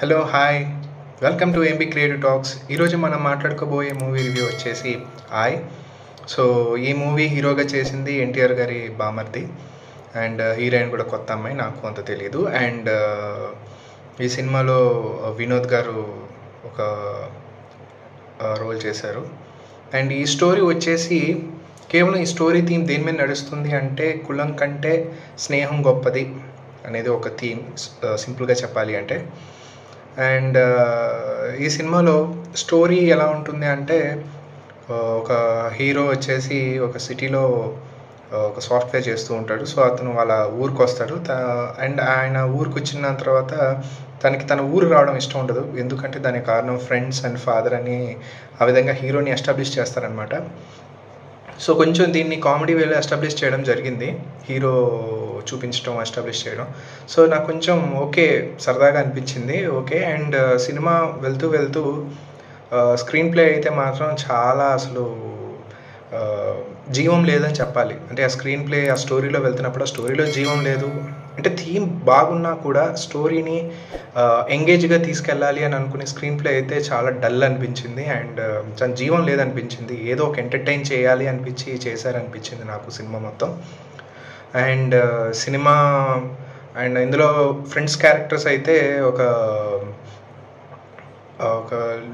Hello hi welcome to MB creative talks. ఈరోజు మనం మాట్లాడుకోబోయే movie review వచ్చేసి ఆయ్. సో ఈ మూవీ హీరోగా చేసింది ఎన్టీఆర్ గారి బామర్ది అండ్ హీరోయిన్ కూడా కొత్త అమ్మాయి, నాకు అంత తెలియదు. అండ్ ఈ సినిమాలో వినోద్ గారు ఒక రోల్ చేశారు. అండ్ ఈ స్టోరీ వచ్చేసి కేవలం ఈ స్టోరీ థీమ్ దేని మీద నడుస్తుంది అంటే కులం కంటే స్నేహం గొప్పది అనేది ఒక థీమ్, సింపుల్గా చెప్పాలి అంటే. అండ్ ఈ సినిమాలో స్టోరీ ఎలా ఉంటుంది అంటే ఒక హీరో వచ్చేసి ఒక సిటీలో ఒక సాఫ్ట్వేర్ చేస్తూ ఉంటాడు. సో అతను వాళ్ళ ఊరికి వస్తాడు. అండ్ ఆయన ఊరికి వచ్చిన తర్వాత తనకి తన ఊరు రావడం ఇష్టం ఉండదు, ఎందుకంటే దానికి కారణం ఫ్రెండ్స్ అండ్ ఫాదర్ అని ఆ విధంగా హీరోని ఎస్టాబ్లిష్ చేస్తారనమాట. సో కొంచెం దీన్ని కామెడీ వేలో ఎస్టాబ్లిష్ చేయడం జరిగింది, హీరో చూపించడం ఎస్టాబ్లిష్ చేయడం. సో నాకు కొంచెం ఓకే, సరదాగా అనిపించింది, ఓకే. అండ్ సినిమా వెళ్తూ వెళ్తూ స్క్రీన్ ప్లే అయితే మాత్రం చాలా అసలు జీవం లేదని చెప్పాలి. అంటే ఆ స్క్రీన్ ప్లే ఆ స్టోరీలో వెళ్తున్నప్పుడు ఆ స్టోరీలో జీవం లేదు. అంటే థీమ్ బాగున్నా కూడా స్టోరీని ఎంగేజ్గా తీసుకెళ్ళాలి అని అనుకునే స్క్రీన్ ప్లే అయితే చాలా డల్ అనిపించింది. అండ్ చాలా జీవం లేదనిపించింది. ఏదో ఒక ఎంటర్టైన్ చేయాలి అనిపించి చేశారనిపించింది నాకు సినిమా మొత్తం. అండ్ సినిమా అండ్ ఇందులో ఫ్రెండ్స్ క్యారెక్టర్స్ అయితే ఒక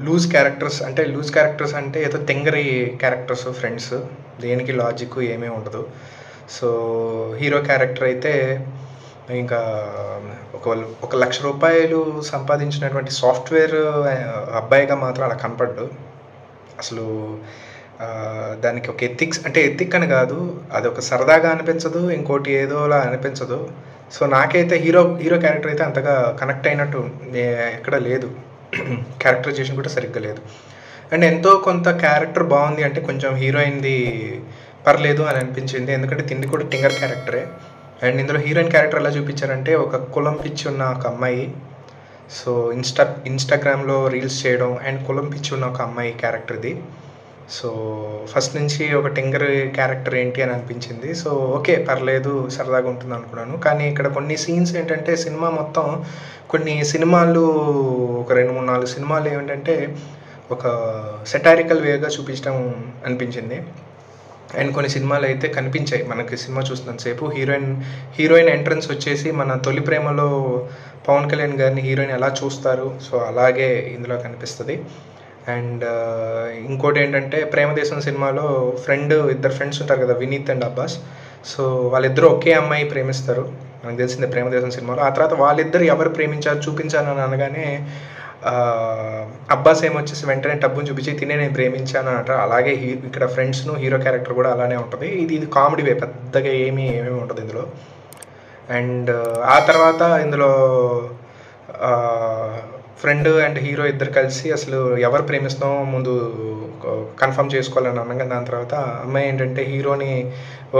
లూజ్ క్యారెక్టర్స్ అంటే ఏదో తెంగరి క్యారెక్టర్స్ ఫ్రెండ్స్, దేనికి లాజిక్ ఏమీ ఉండదు. సో హీరో క్యారెక్టర్ అయితే ఇంకా ఒక ₹1,00,000 సంపాదించినటువంటి సాఫ్ట్వేర్ అబ్బాయిగా మాత్రం అలా కనపడ్డు అసలు. దానికి ఒక ఎథిక్ అని కాదు, అది ఒక సరదాగా అనిపించదు, ఇంకోటి ఏదోలా అనిపించదు. సో నాకైతే హీరో క్యారెక్టర్ అయితే అంతగా కనెక్ట్ అయినట్టు ఎక్కడ లేదు, క్యారెక్టరైజేషన్ కూడా సరిగ్గా లేదు. అండ్ ఎంతో కొంత క్యారెక్టర్ బాగుంది, అంటే కొంచెం హీరోయిన్ది పర్లేదు అని అనిపించింది, ఎందుకంటే తిండి కూడా టింగర్ క్యారెక్టరే. అండ్ ఇందులో హీరోయిన్ క్యారెక్టర్ ఎలా చూపించారంటే ఒక కులం పిచ్చి ఉన్న ఒక అమ్మాయి, సో ఇన్స్టాగ్రామ్లో రీల్స్ చేయడం అండ్ కులం పిచ్చి ఉన్న ఒక అమ్మాయి క్యారెక్టర్ ఇది. సో ఫస్ట్ నుంచి ఒక టింగర్ క్యారెక్టర్ ఏంటి అని అనిపించింది. సో ఓకే, పర్లేదు, సరదాగా ఉంటుంది అనుకున్నాను. కానీ ఇక్కడ కొన్ని సీన్స్ ఏంటంటే సినిమా మొత్తం కొన్ని సినిమాలు ఒక 2-3-4 సినిమాలు ఏమిటంటే ఒక సెటారికల్ వేగా చూపించడం అనిపించింది. అండ్ కొన్ని సినిమాలు అయితే కనిపించాయి మనకి సినిమా చూస్తున్నంతసేపు. హీరోయిన్ ఎంట్రన్స్ వచ్చేసి మన తొలి ప్రేమలో పవన్ కళ్యాణ్ గారిని హీరోయిన్ ఎలా చూస్తారు, సో అలాగే ఇందులో కనిపిస్తుంది. అండ్ ఇంకోటి ఏంటంటే ప్రేమదేశం సినిమాలో ఇద్దరు ఫ్రెండ్స్ ఉంటారు కదా, వినీత్ అండ్ అబ్బాస్. సో వాళ్ళిద్దరూ ఒకే అమ్మాయి ప్రేమిస్తారు, మనకు తెలిసిందే ప్రేమదేశం సినిమాలో. ఆ తర్వాత వాళ్ళిద్దరు ఎవరు ప్రేమించారు చూపించాలని అనగానే అబ్బాస్ ఏమొచ్చేసి వెంటనే టబ్బుని చూపించి తినే నేను ప్రేమించాను అంటారు. అలాగే ఇక్కడ ఫ్రెండ్స్ను హీరో క్యారెక్టర్ కూడా అలానే ఉంటుంది. ఇది కామెడీ వే, పెద్దగా ఏమీ ఉంటుంది ఇందులో. అండ్ ఆ తర్వాత ఇందులో ఫ్రెండ్ అండ్ హీరో ఇద్దరు కలిసి అసలు ఎవరు ప్రేమిస్తున్నామో ముందు కన్ఫర్మ్ చేసుకోవాలని అనగా, దాని తర్వాత అమ్మాయి ఏంటంటే హీరోని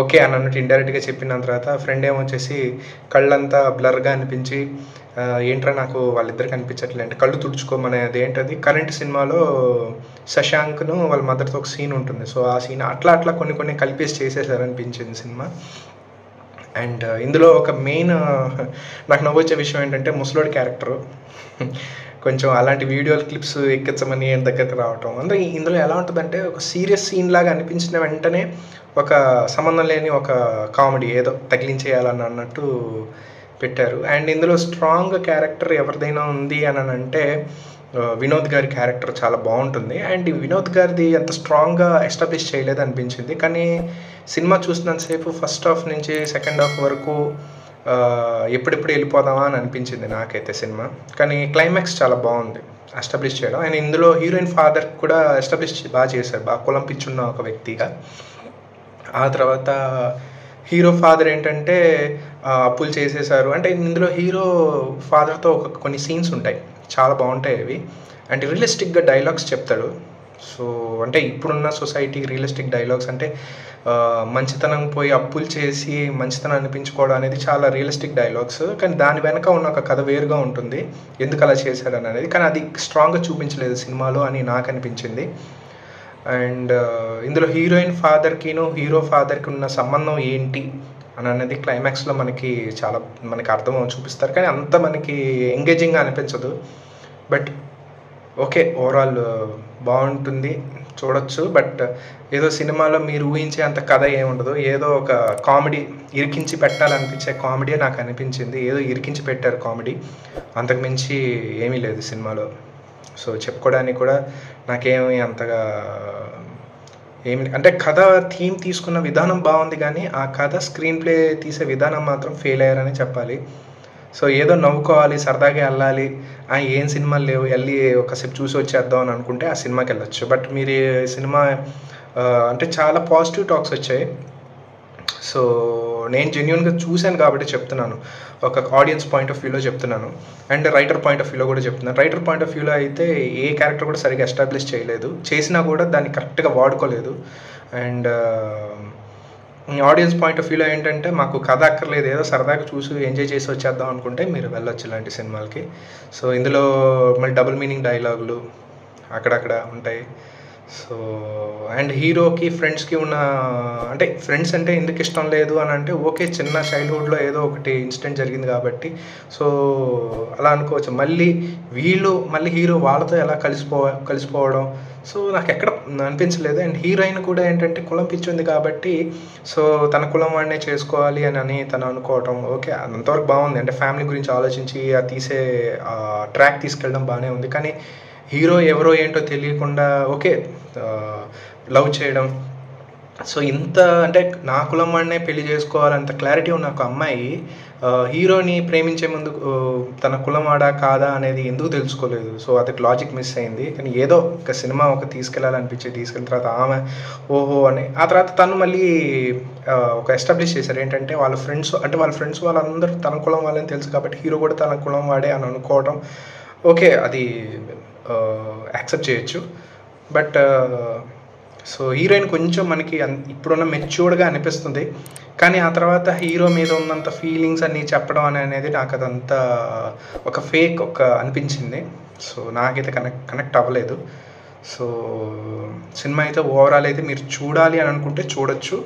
ఓకే అని అన్నట్టు ఇండైరెక్ట్గా చెప్పిన తర్వాత ఫ్రెండ్ ఏమొచ్చేసి కళ్ళంతా బ్లర్గా అనిపించి ఏంట్రా నాకు వాళ్ళిద్దరికి అనిపించట్లేదు అంటే కళ్ళు తుడుచుకోమనేది ఏంటది కరెంట్ సినిమాలో శశాంక్ను వాళ్ళ మదర్తో ఒక సీన్ ఉంటుంది. సో ఆ సీన్ అట్లా కొన్ని కలిపేసి చేసేసారనిపించింది సినిమా. అండ్ ఇందులో ఒక మెయిన్ నాకు నవ్వొచ్చే విషయం ఏంటంటే ముసలోడి క్యారెక్టరు కొంచెం అలాంటి వీడియో క్లిప్స్ ఎక్కించమని దగ్గరకు రావటం. అంటే ఇందులో ఎలా ఉంటుందంటే ఒక సీరియస్ సీన్ లాగా అనిపించిన వెంటనే ఒక సంబంధం లేని ఒక కామెడీ ఏదో తగిలించేయాలని అన్నట్టు పెట్టారు. అండ్ ఇందులో స్ట్రాంగ్ క్యారెక్టర్ ఎవరిదైనా ఉంది అని అంటే వినోద్ గారి క్యారెక్టర్ చాలా బాగుంటుంది. అండ్ వినోద్ గారిది అంత స్ట్రాంగ్గా ఎస్టాబ్లిష్ చేయలేదు అనిపించింది, కానీ సినిమా చూసినంతసేపు ఫస్ట్ హాఫ్ నుంచి సెకండ్ హాఫ్ వరకు ఎప్పుడెప్పుడు వెళ్ళిపోదామా అని అనిపించింది నాకైతే సినిమా. కానీ క్లైమాక్స్ చాలా బాగుంది ఎస్టాబ్లిష్ చేయడం. అండ్ ఇందులో హీరోయిన్ ఫాదర్ కూడా ఎస్టాబ్లిష్ బాగా చేశారు, బాగా కులం పిచ్చున్న ఒక వ్యక్తిగా. ఆ తర్వాత హీరో ఫాదర్ ఏంటంటే అప్పులు చేసేసారు. అంటే ఇందులో హీరో ఫాదర్తో కొన్ని సీన్స్ ఉంటాయి, చాలా బాగుంటాయి అవి. అండ్ రియలిస్టిక్గా డైలాగ్స్ చెప్తాడు. సో అంటే ఇప్పుడున్న సొసైటీ రియలిస్టిక్ డైలాగ్స్ అంటే మంచితనం పోయి అప్పులు చేసి మంచితనం అనిపించుకోవడం అనేది చాలా రియలిస్టిక్ డైలాగ్స్, కానీ దాని వెనక ఉన్న ఒక కథ వేరుగా ఉంటుంది, ఎందుకు అలా చేశాడని అనేది. కానీ అది స్ట్రాంగ్గా చూపించలేదు సినిమాలో అని నాకు అనిపించింది. అండ్ ఇందులో హీరోయిన్ ఫాదర్కిను హీరో ఫాదర్కి ఉన్న సంబంధం ఏంటి అని అనేది క్లైమాక్స్లో మనకి అర్థం చూపిస్తారు, కానీ అంత మనకి ఎంగేజింగ్గా అనిపించదు. బట్ ఓకే, ఓవరాల్ బాగుంటుంది, చూడొచ్చు. బట్ ఏదో సినిమాలో మీరు ఊహించే అంత కథ ఏముండదు. ఏదో ఒక కామెడీ, ఇరికించి పెట్టాలనిపించే కామెడీ నాకు అనిపించింది. ఏదో ఇరికించి పెట్టారు కామెడీ, అంతకుమించి ఏమీ లేదు సినిమాలో. సో చెప్పుకోవడానికి కూడా నాకేమీ అంతగా ఏమి అంటే, కథ థీమ్ తీసుకున్న విధానం బాగుంది, కానీ ఆ కథ స్క్రీన్ ప్లే తీసే విధానం మాత్రం ఫెయిల్ అయ్యారని చెప్పాలి. సో ఏదో నవ్వుకోవాలి, సరదాగా వెళ్ళాలి, ఏం సినిమాలు లేవు, వెళ్ళి ఒకసేపు చూసి వచ్చేద్దాం అని అనుకుంటే ఆ సినిమాకి వెళ్ళొచ్చు. బట్ మీరు ఈ సినిమా అంటే చాలా పాజిటివ్ టాక్స్ వచ్చాయి. సో నేను జెన్యున్గా చూశాను కాబట్టి చెప్తున్నాను, ఒక ఆడియన్స్ పాయింట్ ఆఫ్ వ్యూలో చెప్తున్నాను, అండ్ రైటర్ పాయింట్ ఆఫ్ వ్యూలో కూడా చెప్తున్నాను. రైటర్ పాయింట్ ఆఫ్ వ్యూలో అయితే ఏ క్యారెక్టర్ కూడా సరిగ్గా ఎస్టాబ్లిష్ చేయలేదు, చేసినా కూడా దాన్ని కరెక్ట్గా వాడుకోలేదు. అండ్ ఆడియన్స్ పాయింట్ ఆఫ్ వ్యూలో ఏంటంటే, మాకు కథ అక్కర్లేదు, ఏదో సరదాగా చూసి ఎంజాయ్ చేసి వచ్చేద్దాం అనుకుంటే మీరు వెళ్ళొచ్చు ఇలాంటి సినిమాలకి. సో ఇందులో మళ్ళీ డబుల్ మీనింగ్ డైలాగులు అక్కడక్కడ ఉంటాయి. సో అండ్ హీరోకి ఫ్రెండ్స్కి ఉన్న, అంటే ఫ్రెండ్స్ అంటే ఎందుకు ఇష్టం లేదు అని అంటే, ఓకే చిన్న చైల్డ్హుడ్లో ఏదో ఒకటి ఇన్సిడెంట్ జరిగింది కాబట్టి సో అలా అనుకోవచ్చు. మళ్ళీ హీరో వాళ్ళతో ఎలా కలిసిపోవడం, సో నాకు ఎక్కడ అనిపించలేదు. అండ్ హీరోయిన్ కూడా ఏంటంటే కులం పిచ్చి ఉంది కాబట్టి సో తన కులం వాడినే చేసుకోవాలి అని తను అనుకోవటం, ఓకే అంతవరకు బాగుంది. అంటే ఫ్యామిలీ గురించి ఆలోచించి ఆ తీసే ట్రాక్ తీసుకెళ్ళడం బాగానే ఉంది. కానీ హీరో ఎవరో ఏంటో తెలియకుండా ఓకే లవ్ చేయడం, సో ఇంత అంటే నా కులం వాడినే పెళ్లి చేసుకోవాలంత క్లారిటీ ఉన్న ఒక అమ్మాయి హీరోని ప్రేమించే ముందు తన కులం వాడా కాదా అనేది ఎందుకు తెలుసుకోలేదు. సో అది లాజిక్ మిస్ అయింది. కానీ ఏదో ఒక సినిమా తీసుకెళ్ళిన తర్వాత ఆమె ఓహో అని, ఆ తర్వాత తను మళ్ళీ ఒక ఎస్టాబ్లిష్ చేశారు ఏంటంటే, వాళ్ళ ఫ్రెండ్స్ వాళ్ళందరూ తన కులం వాళ్ళని తెలుసు కాబట్టి హీరో కూడా తన కులం వాడే అని అనుకోవడం, ఓకే అది యాక్సెప్ట్ చేయొచ్చు. బట్ సో హీరోయిన్ కొంచెం మనకి ఇప్పుడున్న మెచ్యూర్డ్గా అనిపిస్తుంది, కానీ ఆ తర్వాత హీరో మీద ఉన్నంత ఫీలింగ్స్ అన్నీ చెప్పడం అనేది నాకు అదంతా ఒక ఫేక్ అనిపించింది. సో నాకైతే కనెక్ట్ అవ్వలేదు. సో సినిమా అయితే ఓవరాల్ అయితే మీరు చూడాలి అని అనుకుంటే చూడొచ్చు.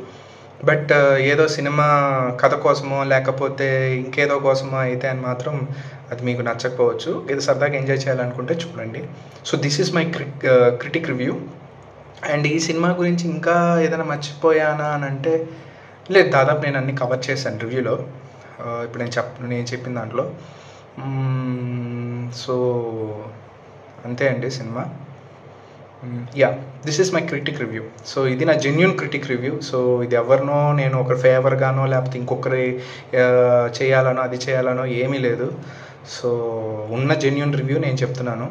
బట్ ఏదో సినిమా కథ కోసమో లేకపోతే ఇంకేదో కోసమో అయితే అని మాత్రం అది మీకు నచ్చకపోవచ్చు. ఏదో సరదాగా ఎంజాయ్ చేయాలనుకుంటే చూడండి. So this is my critic review. And ఈ సినిమా గురించి ఇంకా ఏదైనా మర్చిపోయానా అని అంటే లేదు, దాదాపు నేను అన్ని కవర్ చేశాను రివ్యూలో, ఇప్పుడు నేను చెప్పిన దాంట్లో. సో అంతే అండి cinema. Yeah, this is my critic review. So ఇది నా జెన్యూన్ క్రిటిక్ రివ్యూ. సో ఇది ఎవరినో నేను ఒక ఫేవర్గానో లేకపోతే ఇంకొకరి చేయాలనో అది చేయాలనో ఏమీ లేదు. సో ఉన్న జెన్యూన్ రివ్యూ నేను చెప్తున్నాను.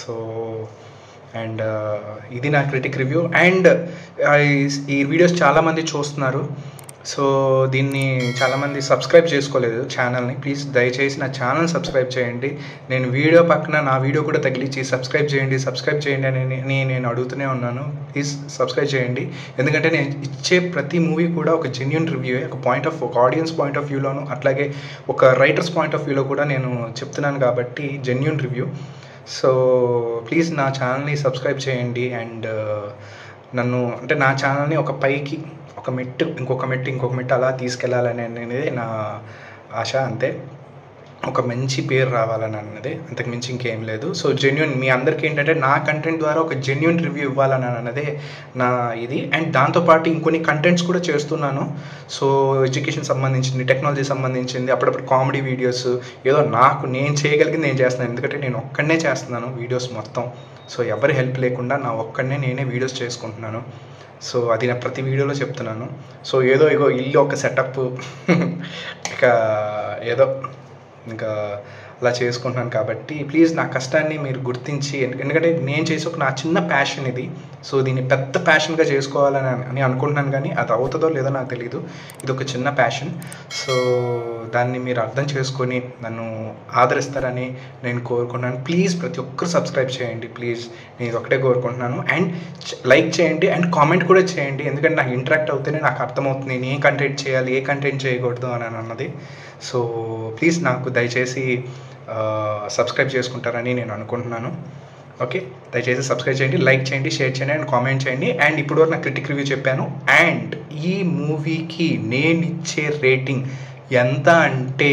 సో అండ్ ఇది నా క్రిటిక్ రివ్యూ. అండ్ ఈ వీడియోస్ చాలామంది చూస్తున్నారు. సో దీన్ని చాలామంది సబ్స్క్రైబ్ చేసుకోలేదు ఛానల్ని. ప్లీజ్ దయచేసి నా ఛానల్ సబ్స్క్రైబ్ చేయండి. నేను వీడియో పక్కన నా వీడియో కూడా తగిలించి సబ్స్క్రైబ్ చేయండి అని నేను అడుగుతూనే ఉన్నాను. ప్లీజ్ సబ్స్క్రైబ్ చేయండి. ఎందుకంటే నేను ఇచ్చే ప్రతి మూవీ కూడా ఒక జెన్యూన్ రివ్యూ, ఒక ఆడియన్స్ పాయింట్ ఆఫ్ వ్యూలోను అట్లాగే ఒక రైటర్స్ పాయింట్ ఆఫ్ వ్యూలో కూడా నేను చెప్తున్నాను కాబట్టి జెన్యూన్ రివ్యూ. సో ప్లీజ్ నా ఛానల్ని సబ్స్క్రైబ్ చేయండి. అండ్ నా ఛానల్ని ఒక పైకి ఒక మెట్టు ఇంకొక మెట్టు అలా తీసుకెళ్ళాలని అనేది నా ఆశ. అంతే, ఒక మంచి పేరు రావాలని అన్నది, అంతకు మించి ఇంకేం లేదు. సో జెన్యూన్ మీ అందరికీ ఏంటంటే నా కంటెంట్ ద్వారా ఒక జెన్యూన్ రివ్యూ ఇవ్వాలని అన్నదే నా ఇది. అండ్ దాంతోపాటు ఇంకొన్ని కంటెంట్స్ కూడా చేస్తున్నాను. సో ఎడ్యుకేషన్ సంబంధించింది, టెక్నాలజీ సంబంధించింది, అప్పుడప్పుడు కామెడీ వీడియోస్, ఏదో నేను చేయగలిగింది నేను చేస్తున్నాను. ఎందుకంటే నేను ఒక్కడనే చేస్తున్నాను వీడియోస్ మొత్తం. సో ఎవరి హెల్ప్ లేకుండా నేనే వీడియోస్ చేసుకుంటున్నాను. సో అది నా ప్రతి వీడియోలో చెప్తున్నాను. సో ఏదో ఇల్లు ఒక సెటప్ ఇంకా అలా చేసుకుంటున్నాను కాబట్టి ప్లీజ్ నా కష్టాన్ని మీరు గుర్తించి, ఎందుకంటే నేను చేసే నా చిన్న ప్యాషన్ ఇది. సో దీన్ని పెద్ద ప్యాషన్గా చేసుకోవాలని అనుకుంటున్నాను, కానీ అది అవుతుందో లేదో నాకు తెలియదు. ఇది ఒక చిన్న ప్యాషన్. సో దాన్ని మీరు అర్థం చేసుకొని నన్ను ఆదరిస్తారని నేను కోరుకుంటున్నాను. ప్లీజ్ ప్రతి ఒక్కరు సబ్స్క్రైబ్ చేయండి ప్లీజ్, నేను ఇది ఒకటే కోరుకుంటున్నాను. అండ్ లైక్ చేయండి అండ్ కామెంట్ కూడా చేయండి, ఎందుకంటే నాకు ఇంటరాక్ట్ అవుతేనే నాకు అర్థమవుతుంది నేను ఏ కంటెంట్ చేయాలి ఏ కంటెంట్ చేయకూడదు అని అన్నది. సో ప్లీజ్ నాకు దయచేసి సబ్స్క్రైబ్ చేసుకుంటారని నేను అనుకుంటున్నాను. ఓకే, దయచేసి సబ్స్క్రైబ్ చేయండి, లైక్ చేయండి, షేర్ చేయండి అండ్ కామెంట్ చేయండి. అండ్ ఇప్పటివరకు నా క్రిటిక్ రివ్యూ చెప్పాను. అండ్ ఈ మూవీకి నేను ఇచ్చే రేటింగ్ ఎంత అంటే